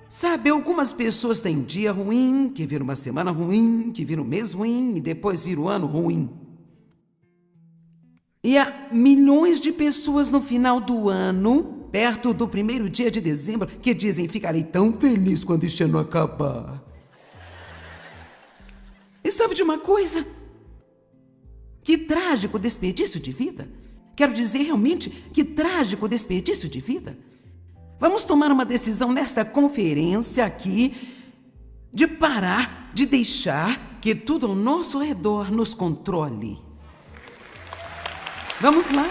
Sabe, algumas pessoas têm um dia ruim, que vira uma semana ruim, que vira um mês ruim e depois vira um ano ruim. E há milhões de pessoas no final do ano, perto do primeiro dia de dezembro, que dizem: ficarei tão feliz quando este ano acabar. E sabe de uma coisa? Que trágico desperdício de vida. Quero dizer realmente, que trágico desperdício de vida. Vamos tomar uma decisão nesta conferência aqui de parar, de deixar que tudo ao nosso redor nos controle. Vamos lá.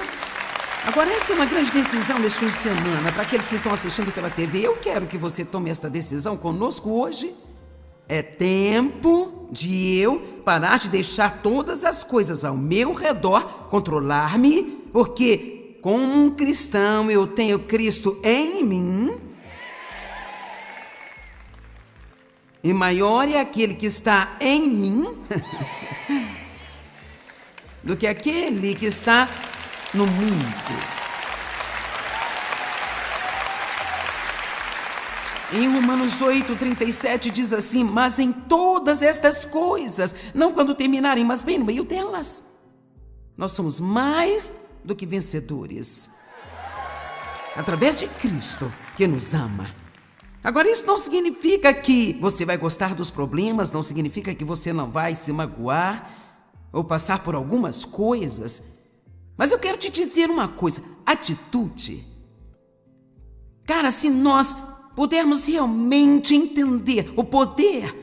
Agora, essa é uma grande decisão neste fim de semana. Para aqueles que estão assistindo pela TV, eu quero que você tome esta decisão conosco hoje. É tempo de eu parar de deixar todas as coisas ao meu redor controlar-me, porque como um cristão eu tenho Cristo em mim. E maior é aquele que está em mim do que aquele que está no mundo. Em Romanos 8:37 diz assim: mas em todas estas coisas, não quando terminarem, mas bem no meio delas, nós somos mais do que vencedores, através de Cristo que nos ama. Agora, isso não significa que você vai gostar dos problemas, não significa que você não vai se magoar ou passar por algumas coisas. Mas eu quero te dizer uma coisa: atitude. Cara, se nós pudermos realmente entender o poder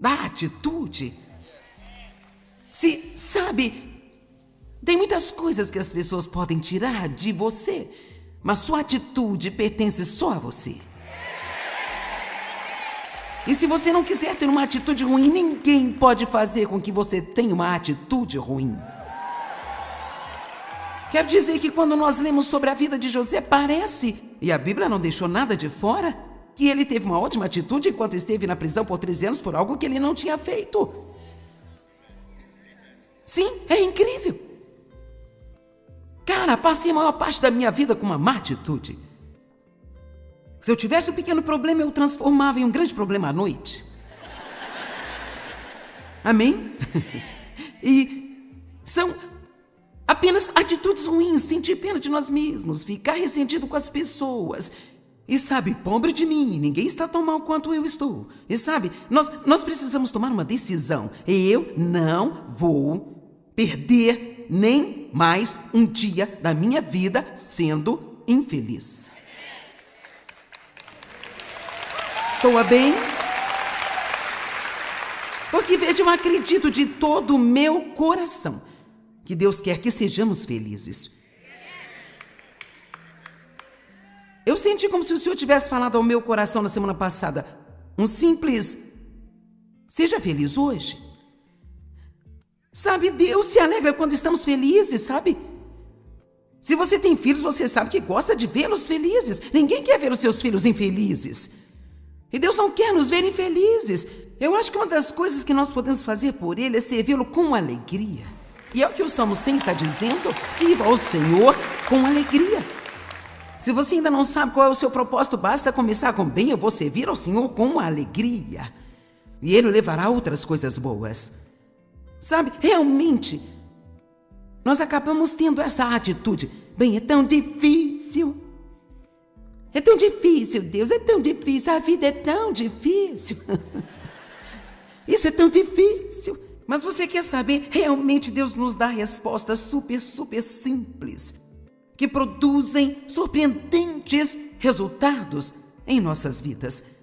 da atitude, se, sabe, tem muitas coisas que as pessoas podem tirar de você, mas sua atitude pertence só a você. E se você não quiser ter uma atitude ruim, ninguém pode fazer com que você tenha uma atitude ruim. Quero dizer que quando nós lemos sobre a vida de José, parece, e a Bíblia não deixou nada de fora, que ele teve uma ótima atitude enquanto esteve na prisão por 13 anos por algo que ele não tinha feito. Sim, é incrível. Cara, passei a maior parte da minha vida com uma má atitude. Se eu tivesse um pequeno problema, eu o transformava em um grande problema à noite. Amém? E são apenas atitudes ruins, sentir pena de nós mesmos, ficar ressentido com as pessoas. E sabe, pobre de mim, ninguém está tão mal quanto eu estou. E sabe, nós precisamos tomar uma decisão. Eu não vou perder nem mais um dia da minha vida sendo infeliz. Soa bem? Porque veja, eu acredito de todo o meu coração que Deus quer que sejamos felizes. Eu senti como se o Senhor tivesse falado ao meu coração na semana passada, um simples: seja feliz hoje. Sabe, Deus se alegra quando estamos felizes, sabe? Se você tem filhos, você sabe que gosta de vê-los felizes. Ninguém quer ver os seus filhos infelizes. E Deus não quer nos ver infelizes. Eu acho que uma das coisas que nós podemos fazer por Ele é servi-lo com alegria. E é o que o Salmo 100 está dizendo: sirva ao Senhor com alegria. Se você ainda não sabe qual é o seu propósito, basta começar com: bem, eu vou servir ao Senhor com alegria. E Ele levará outras coisas boas. Sabe, realmente, nós acabamos tendo essa atitude: bem, é tão difícil. É tão difícil, Deus, é tão difícil, a vida é tão difícil. Isso é tão difícil. Mas você quer saber, realmente Deus nos dá respostas super simples, que produzem surpreendentes resultados em nossas vidas.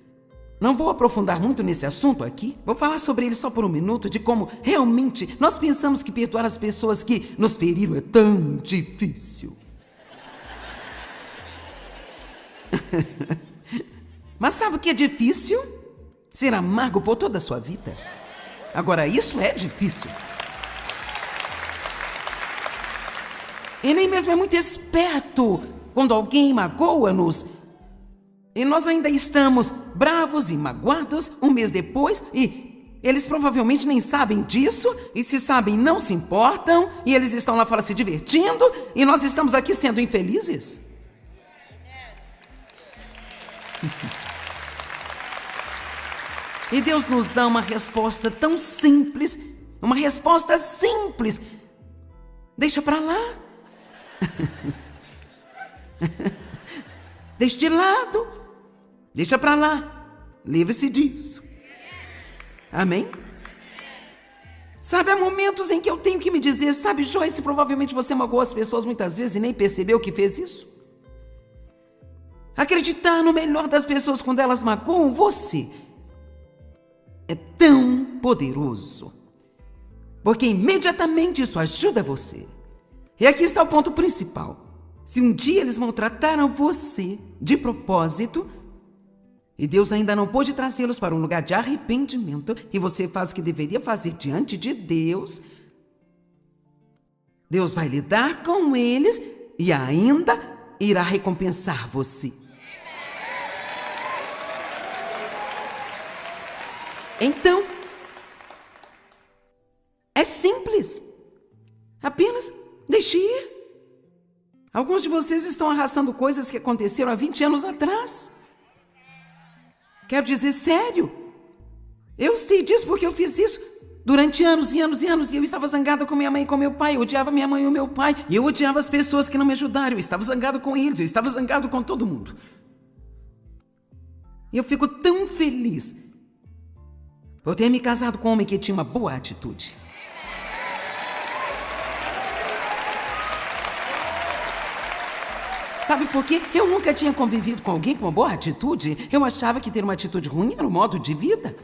Não vou aprofundar muito nesse assunto aqui, vou falar sobre ele só por um minuto, de como realmente nós pensamos que perdoar as pessoas que nos feriram é tão difícil. Mas sabe o que é difícil? Ser amargo por toda a sua vida. Agora, isso é difícil. E nem mesmo é muito esperto quando alguém magoa-nos e nós ainda estamos bravos e magoados um mês depois, e eles provavelmente nem sabem disso, e se sabem não se importam, e eles estão lá fora se divertindo, e nós estamos aqui sendo infelizes. E Deus nos dá uma resposta tão simples, uma resposta simples. Deixa para lá. Deixa de lado. Deixa para lá. Livre-se disso. Amém? Sabe, há momentos em que eu tenho que me dizer, sabe, Joyce, provavelmente você magoou as pessoas muitas vezes e nem percebeu que fez isso. Acreditar no melhor das pessoas quando elas magoam você é tão poderoso, porque imediatamente isso ajuda você. E aqui está o ponto principal. Se um dia eles maltrataram você de propósito, e Deus ainda não pôde trazê-los para um lugar de arrependimento, e você faz o que deveria fazer diante de Deus, Deus vai lidar com eles e ainda irá recompensar você. Então, é simples. Apenas deixe ir. Alguns de vocês estão arrastando coisas que aconteceram há 20 anos atrás. Quero dizer, sério. Eu sei disso porque eu fiz isso durante anos e anos e anos. E eu estava zangada com minha mãe e com meu pai. Eu odiava minha mãe e o meu pai. E eu odiava as pessoas que não me ajudaram. Eu estava zangado com eles. Eu estava zangado com todo mundo. E eu fico tão feliz por ter me casado com um homem que tinha uma boa atitude. Sabe por quê? Eu nunca tinha convivido com alguém com uma boa atitude. Eu achava que ter uma atitude ruim era um modo de vida.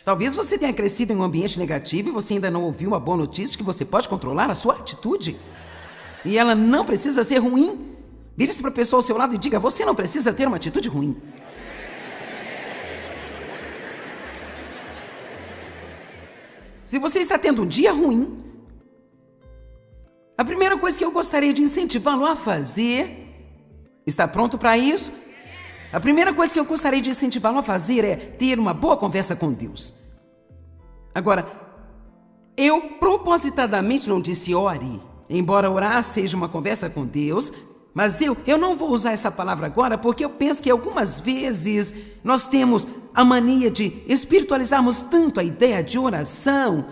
Talvez você tenha crescido em um ambiente negativo e você ainda não ouviu uma boa notícia que você pode controlar a sua atitude. E ela não precisa ser ruim. Vire-se para a pessoa ao seu lado e diga, você não precisa ter uma atitude ruim. Se você está tendo um dia ruim, a primeira coisa que eu gostaria de incentivá-lo a fazer, está pronto para isso? A primeira coisa que eu gostaria de incentivá-lo a fazer é ter uma boa conversa com Deus. Agora, eu propositadamente não disse ore, embora orar seja uma conversa com Deus, mas eu não vou usar essa palavra agora porque eu penso que algumas vezes nós temos a mania de espiritualizarmos tanto a ideia de oração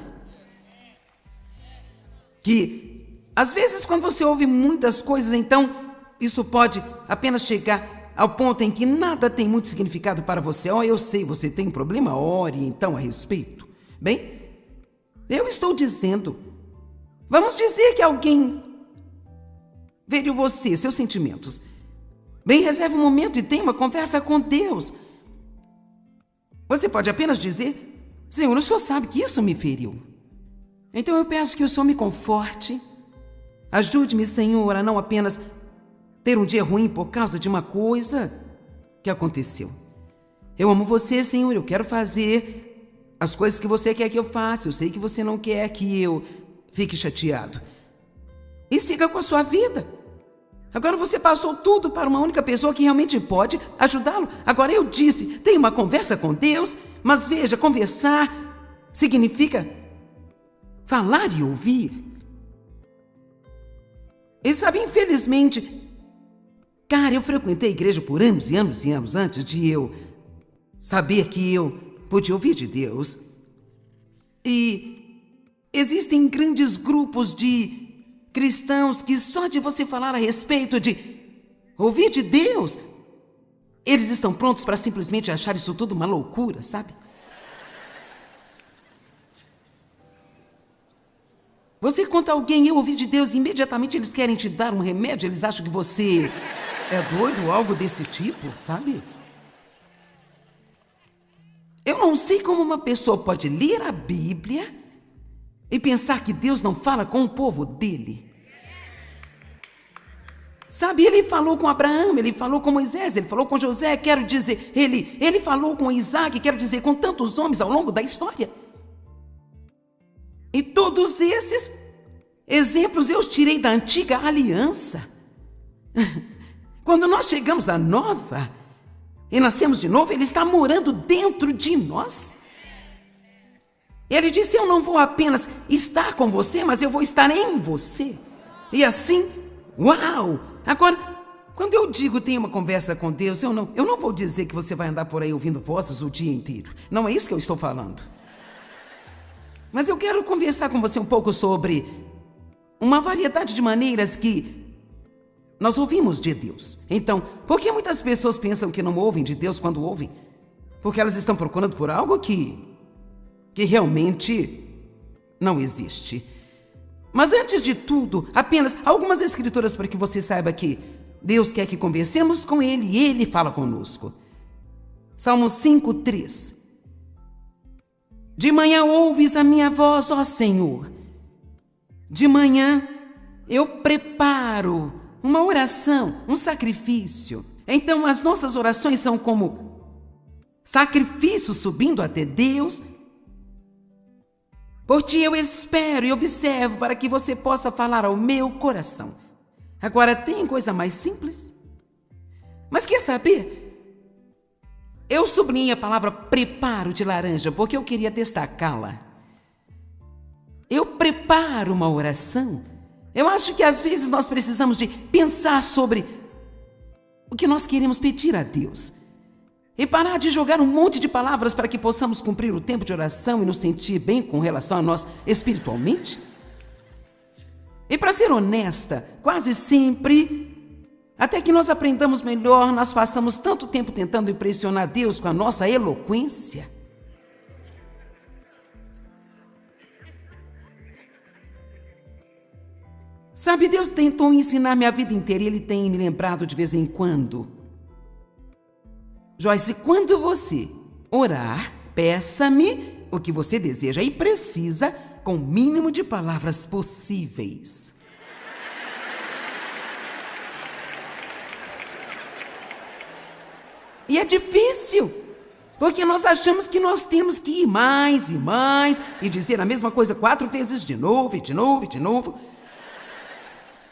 que, às vezes, quando você ouve muitas coisas, então isso pode apenas chegar ao ponto em que nada tem muito significado para você. Oh, eu sei, você tem um problema, ore então a respeito. Bem, eu estou dizendo, vamos dizer que alguém veio você, seus sentimentos. Bem, reserve um momento e tenha uma conversa com Deus. Você pode apenas dizer, Senhor, o Senhor sabe que isso me feriu. Então eu peço que o Senhor me conforte. Ajude-me, Senhor, a não apenas ter um dia ruim por causa de uma coisa que aconteceu. Eu amo você, Senhor, eu quero fazer as coisas que você quer que eu faça. Eu sei que você não quer que eu fique chateado. E siga com a sua vida. Agora você passou tudo para uma única pessoa que realmente pode ajudá-lo. Agora eu disse, tenha uma conversa com Deus, mas veja, conversar significa falar e ouvir. E sabe, infelizmente, cara, eu frequentei a igreja por anos e anos e anos antes de eu saber que eu podia ouvir de Deus. E existem grandes grupos de cristãos que só de você falar a respeito de ouvir de Deus, eles estão prontos para simplesmente achar isso tudo uma loucura, sabe? Você conta a alguém, eu ouvi de Deus, e imediatamente eles querem te dar um remédio, eles acham que você é doido ou algo desse tipo, sabe? Eu não sei como uma pessoa pode ler a Bíblia e pensar que Deus não fala com o povo dele. Sabe, ele falou com Abraão, ele falou com Moisés, ele falou com José, quero dizer, ele falou com Isaac, quero dizer, com tantos homens ao longo da história. E todos esses exemplos eu os tirei da antiga aliança. Quando nós chegamos à nova e nascemos de novo, ele está morando dentro de nós. Ele disse, eu não vou apenas estar com você, mas eu vou estar em você. E assim, uau! Agora, Quando eu digo tenha uma conversa com Deus, eu não vou dizer que você vai andar por aí ouvindo vozes o dia inteiro. Não é isso que eu estou falando. Mas eu quero conversar com você um pouco sobre uma variedade de maneiras que nós ouvimos de Deus. Então, por que muitas pessoas pensam que não ouvem de Deus quando ouvem? Porque elas estão procurando por algo que realmente não existe. Mas antes de tudo, apenas algumas escrituras para que você saiba que Deus quer que conversemos com Ele e Ele fala conosco. Salmo 5:3. De manhã ouves a minha voz, ó Senhor. De manhã eu preparo uma oração, um sacrifício. Então as nossas orações são como sacrifícios subindo até Deus. Por ti eu espero e observo para que você possa falar ao meu coração. Agora, tem coisa mais simples? Mas quer saber? Eu sublinhei a palavra preparo de laranja porque eu queria destacá-la. Eu preparo uma oração. Eu acho que às vezes nós precisamos de pensar sobre o que nós queremos pedir a Deus. E parar de jogar um monte de palavras para que possamos cumprir o tempo de oração e nos sentir bem com relação a nós espiritualmente. E para ser honesta, quase sempre, até que nós aprendamos melhor, nós passamos tanto tempo tentando impressionar Deus com a nossa eloquência. Sabe, Deus tentou ensinar-me a vida inteira e Ele tem me lembrado de vez em quando. Joyce, quando você orar, peça-me o que você deseja e precisa com o mínimo de palavras possíveis. E é difícil, porque nós achamos que nós temos que ir mais e mais e dizer a mesma coisa 4 vezes de novo e de novo e de novo.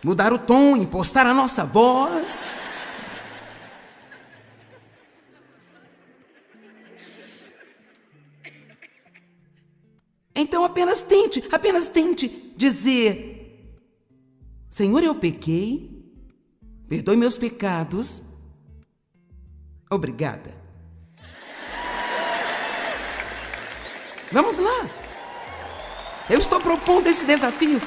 Mudar o tom, impostar a nossa voz. Então apenas tente dizer: Senhor, eu pequei, perdoe meus pecados, obrigada. Vamos lá. Eu estou propondo esse desafio.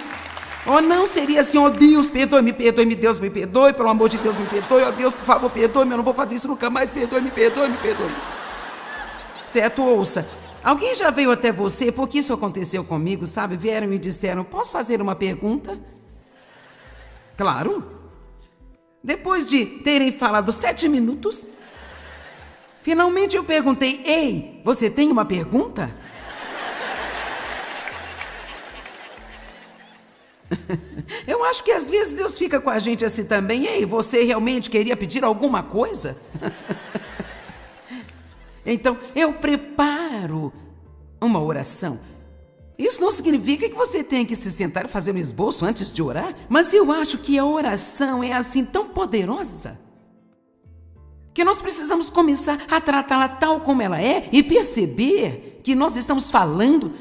Oh, não seria assim: oh Deus, perdoe-me, Deus me perdoe, pelo amor de Deus me perdoe, oh Deus, por favor, perdoe-me, eu não vou fazer isso nunca mais, perdoe-me. Certo? Ouça. Alguém já veio até você, porque isso aconteceu comigo, sabe? Vieram e me disseram: posso fazer uma pergunta? Claro. Depois de terem falado 7 minutos, finalmente eu perguntei: ei, você tem uma pergunta? Eu acho que às vezes Deus fica com a gente assim também. Ei, você realmente queria pedir alguma coisa? Então, eu preparo uma oração. Isso não significa que você tenha que se sentar e fazer um esboço antes de orar, mas eu acho que a oração é assim tão poderosa que nós precisamos começar a tratá-la tal como ela é e perceber que nós estamos falando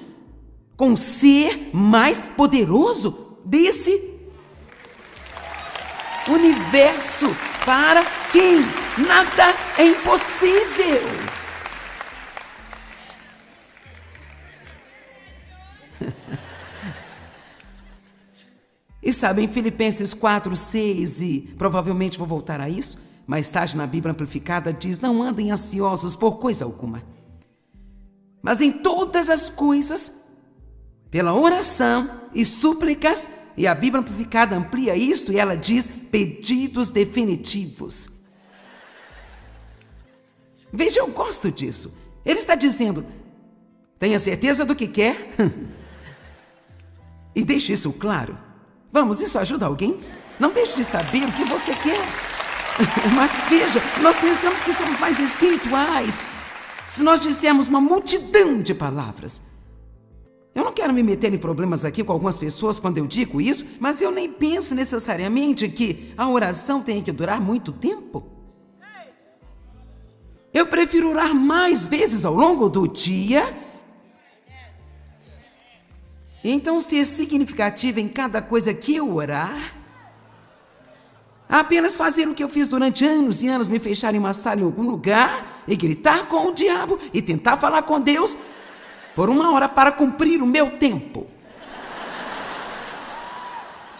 com o ser mais poderoso desse universo, para quem nada é impossível. E sabe, em Filipenses 4:6, e provavelmente vou voltar a isso, mais tarde na Bíblia Amplificada diz: não andem ansiosos por coisa alguma, mas em todas as coisas, pela oração e súplicas, e a Bíblia Amplificada amplia isto e ela diz: pedidos definitivos. Veja, eu gosto disso. Ele está dizendo: tenha certeza do que quer e deixe isso claro. Vamos, isso ajuda alguém? Não deixe de saber o que você quer. Mas veja, nós pensamos que somos mais espirituais se nós dissermos uma multidão de palavras. Eu não quero me meter em problemas aqui com algumas pessoas quando eu digo isso, mas eu nem penso necessariamente que a oração tenha que durar muito tempo. Eu prefiro orar mais vezes ao longo do dia. Então, ser significativo em cada coisa que eu orar. a apenas fazer o que eu fiz durante anos e anos, me fechar em uma sala em algum lugar e gritar com o diabo e tentar falar com Deus por 1 hora para cumprir o meu tempo.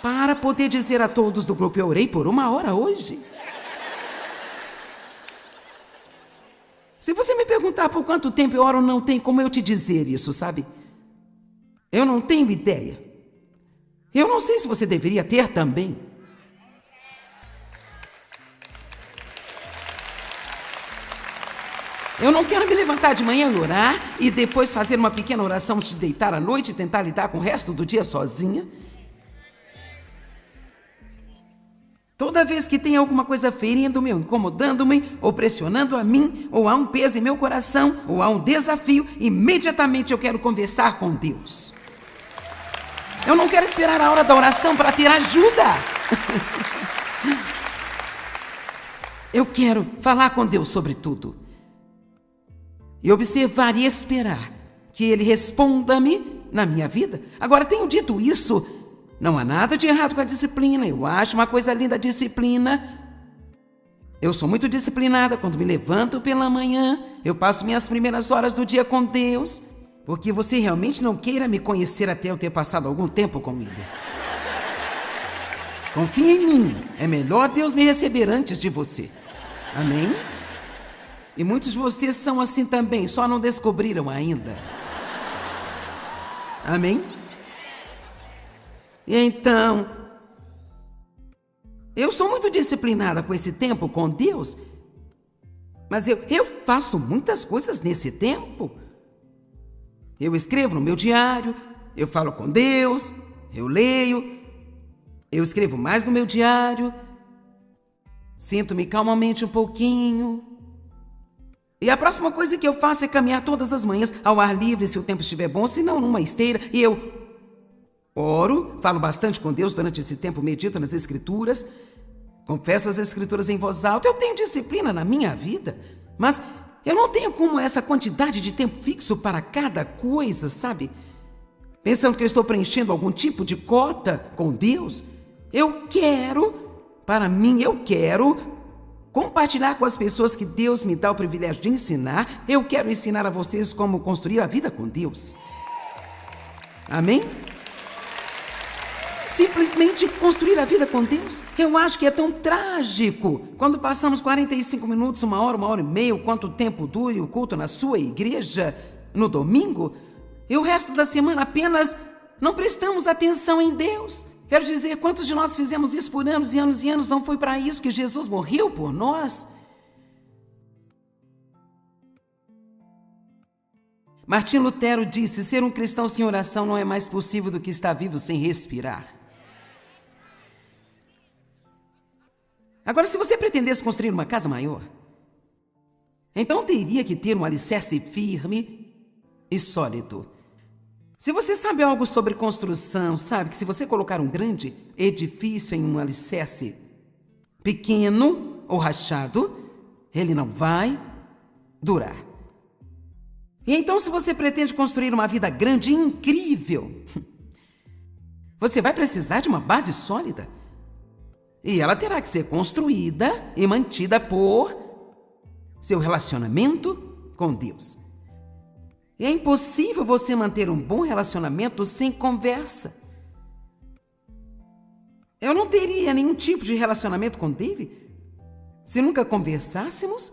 Para poder dizer a todos do grupo, eu orei por 1 hora hoje. Se você me perguntar por quanto tempo eu oro, não tem como eu te dizer isso, sabe? Eu não tenho ideia. Eu não sei se você deveria ter também. Eu não quero me levantar de manhã e orar e depois fazer uma pequena oração antes de deitar à noite e tentar lidar com o resto do dia sozinha. Toda vez que tem alguma coisa ferindo-me, ou incomodando-me, ou pressionando a mim, ou há um peso em meu coração, ou há um desafio, imediatamente eu quero conversar com Deus. Eu não quero esperar a hora da oração para ter ajuda. Eu quero falar com Deus sobre tudo. E observar e esperar que Ele responda-me na minha vida. Agora, tenho dito isso, não há nada de errado com a disciplina. Eu acho uma coisa linda a disciplina. Eu sou muito disciplinada quando me levanto pela manhã. Eu passo minhas primeiras horas do dia com Deus. Porque você realmente não queira me conhecer até eu ter passado algum tempo com Ele. Confie em mim. É melhor Deus me receber antes de você. Amém? E muitos de vocês são assim também, só não descobriram ainda. Amém? E então, eu sou muito disciplinada com esse tempo com Deus, mas eu faço muitas coisas nesse tempo. Eu escrevo no meu diário, eu falo com Deus, eu leio, eu escrevo mais no meu diário, sinto-me calmamente um pouquinho. E a próxima coisa que eu faço é caminhar todas as manhãs ao ar livre, se o tempo estiver bom, se não numa esteira. E eu oro, falo bastante com Deus durante esse tempo, medito nas Escrituras, confesso as Escrituras em voz alta. Eu tenho disciplina na minha vida, mas eu não tenho como essa quantidade de tempo fixo para cada coisa, sabe? Pensando que eu estou preenchendo algum tipo de cota com Deus. Para mim, eu quero compartilhar com as pessoas que Deus me dá o privilégio de ensinar. Eu quero ensinar a vocês como construir a vida com Deus. Amém? Simplesmente construir a vida com Deus. Eu acho que é tão trágico quando passamos 45 minutos, 1 hora, 1h30, quanto tempo dure o culto na sua igreja no domingo, e o resto da semana apenas não prestamos atenção em Deus. Quero dizer, quantos de nós fizemos isso por anos e anos e anos? Não foi para isso que Jesus morreu por nós? Martim Lutero disse, ser um cristão sem oração não é mais possível do que estar vivo sem respirar. Agora, se você pretendesse construir uma casa maior, então teria que ter um alicerce firme e sólido. Se você sabe algo sobre construção, sabe que se você colocar um grande edifício em um alicerce pequeno ou rachado, ele não vai durar. E então, se você pretende construir uma vida grande e incrível, você vai precisar de uma base sólida. E ela terá que ser construída e mantida por seu relacionamento com Deus. E é impossível você manter um bom relacionamento sem conversa. Eu não teria nenhum tipo de relacionamento com David se nunca conversássemos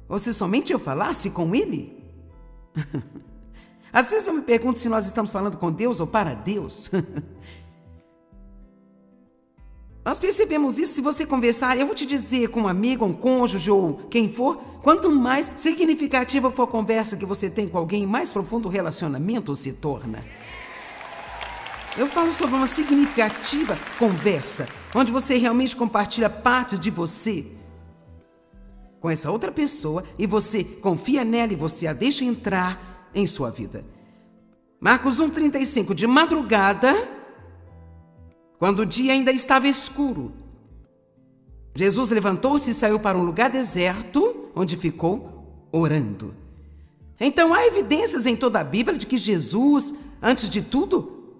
ou se somente eu falasse com ele. Às vezes eu me pergunto se nós estamos falando com Deus ou para Deus. Nós percebemos isso se você conversar, eu vou te dizer, com um amigo, um cônjuge ou quem for, quanto mais significativa for a conversa que você tem com alguém, mais profundo o relacionamento se torna. Eu falo sobre uma significativa conversa, onde você realmente compartilha partes de você com essa outra pessoa e você confia nela e você a deixa entrar em sua vida. Marcos 1,35, de madrugada, quando o dia ainda estava escuro, Jesus levantou-se e saiu para um lugar deserto, onde ficou orando. Então há evidências em toda a Bíblia de que Jesus, antes de tudo,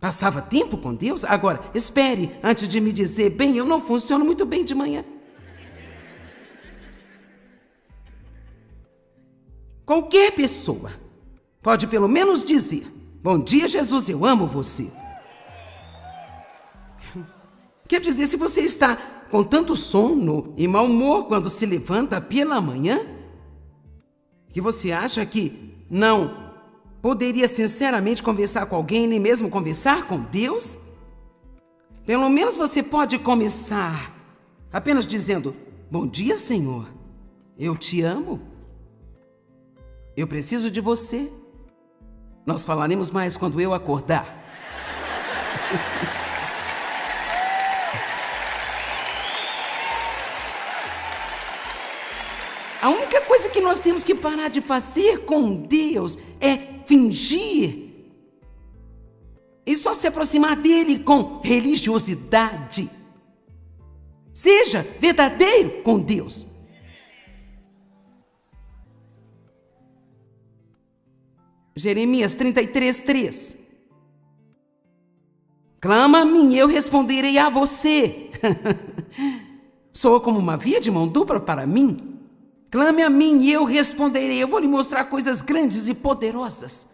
Passava tempo com Deus? Agora, espere antes de me dizer, bem, eu não funciono muito bem de manhã. Qualquer pessoa pode pelo menos dizer, bom dia, Jesus, eu amo você. Quer dizer, se você está com tanto sono e mau humor quando se levanta pela manhã, que você acha que não poderia sinceramente conversar com alguém, nem mesmo conversar com Deus? Pelo menos você pode começar apenas dizendo, bom dia, Senhor, eu te amo. Eu preciso de você. Nós falaremos mais quando eu acordar. A única coisa que nós temos que parar de fazer com Deus é fingir e só se aproximar dele com religiosidade. Seja verdadeiro com Deus. Jeremias 33:3. Clama a mim, eu responderei a você. Soa como uma via de mão dupla para mim. Clame a mim e eu responderei. Eu vou lhe mostrar coisas grandes e poderosas,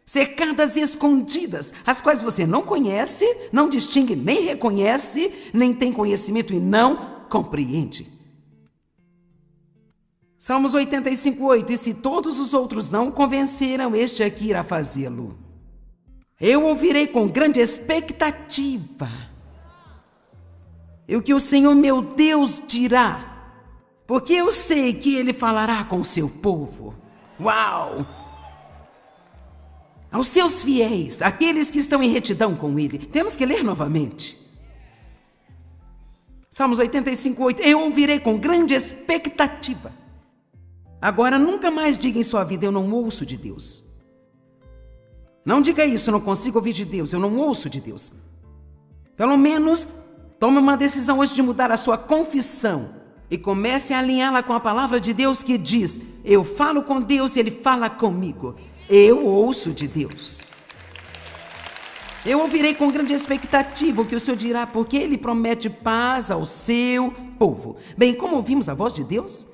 secadas e escondidas, as quais você não conhece, não distingue, nem reconhece, nem tem conhecimento e não compreende. Salmos 85:8. E se todos os outros não o convenceram, este aqui irá fazê-lo. Eu ouvirei com grande expectativa e o que o Senhor meu Deus dirá, porque eu sei que Ele falará com o seu povo. Uau! Aos seus fiéis, aqueles que estão em retidão com Ele. Temos que ler novamente. Salmos 85:8. Eu ouvirei com grande expectativa. Agora, nunca mais diga em sua vida, eu não ouço de Deus. Não diga isso, eu não consigo ouvir de Deus, eu não ouço de Deus. Pelo menos, tome uma decisão hoje de mudar a sua confissão e comece a alinhá-la com a palavra de Deus que diz, eu falo com Deus e Ele fala comigo. Eu ouço de Deus. Eu ouvirei com grande expectativa o que o Senhor dirá, porque Ele promete paz ao seu povo. Bem, como ouvimos a voz de Deus?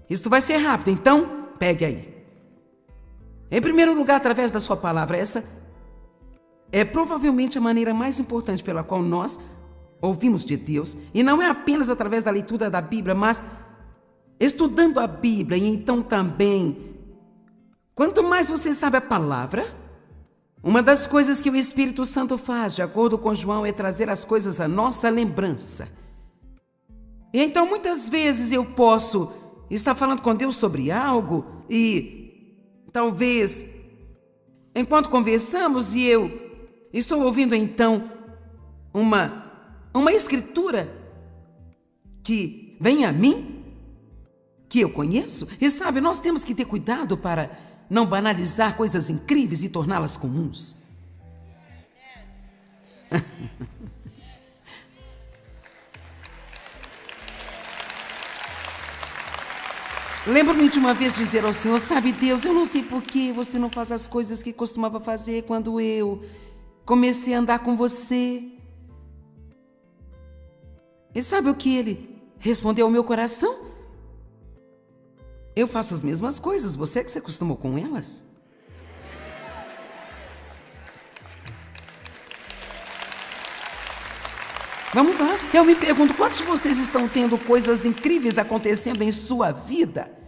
Isto vai ser rápido, então pegue aí. Em primeiro lugar, através da sua palavra, essa é provavelmente a maneira mais importante pela qual nós ouvimos de Deus, e não é apenas através da leitura da Bíblia, mas estudando a Bíblia, e então também, quanto mais você sabe a palavra, uma das coisas que o Espírito Santo faz, de acordo com João, é trazer as coisas à nossa lembrança. E então, muitas vezes eu posso estar falando com Deus sobre algo e talvez, enquanto conversamos e eu estou ouvindo então uma escritura que vem a mim, que eu conheço, e sabe, nós temos que ter cuidado para não banalizar coisas incríveis e torná-las comuns. Lembro-me de uma vez dizer ao Senhor, sabe Deus, eu não sei por que você não faz as coisas que costumava fazer quando eu comecei a andar com você. E sabe o que Ele respondeu ao meu coração? Eu faço as mesmas coisas, você que se acostumou com elas. Vamos lá, eu me pergunto, quantos de vocês estão tendo coisas incríveis acontecendo em sua vida?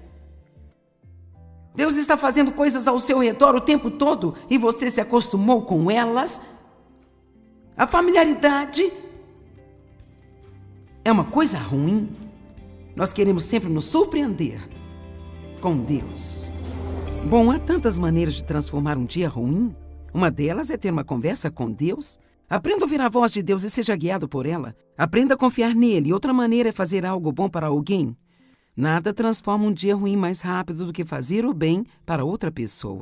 Deus está fazendo coisas ao seu redor o tempo todo e você se acostumou com elas? A familiaridade é uma coisa ruim. Nós queremos sempre nos surpreender com Deus. Bom, há tantas maneiras de transformar um dia ruim. Uma delas é ter uma conversa com Deus. Aprenda a ouvir a voz de Deus e seja guiado por ela. Aprenda a confiar nele. Outra maneira é fazer algo bom para alguém. Nada transforma um dia ruim mais rápido do que fazer o bem para outra pessoa.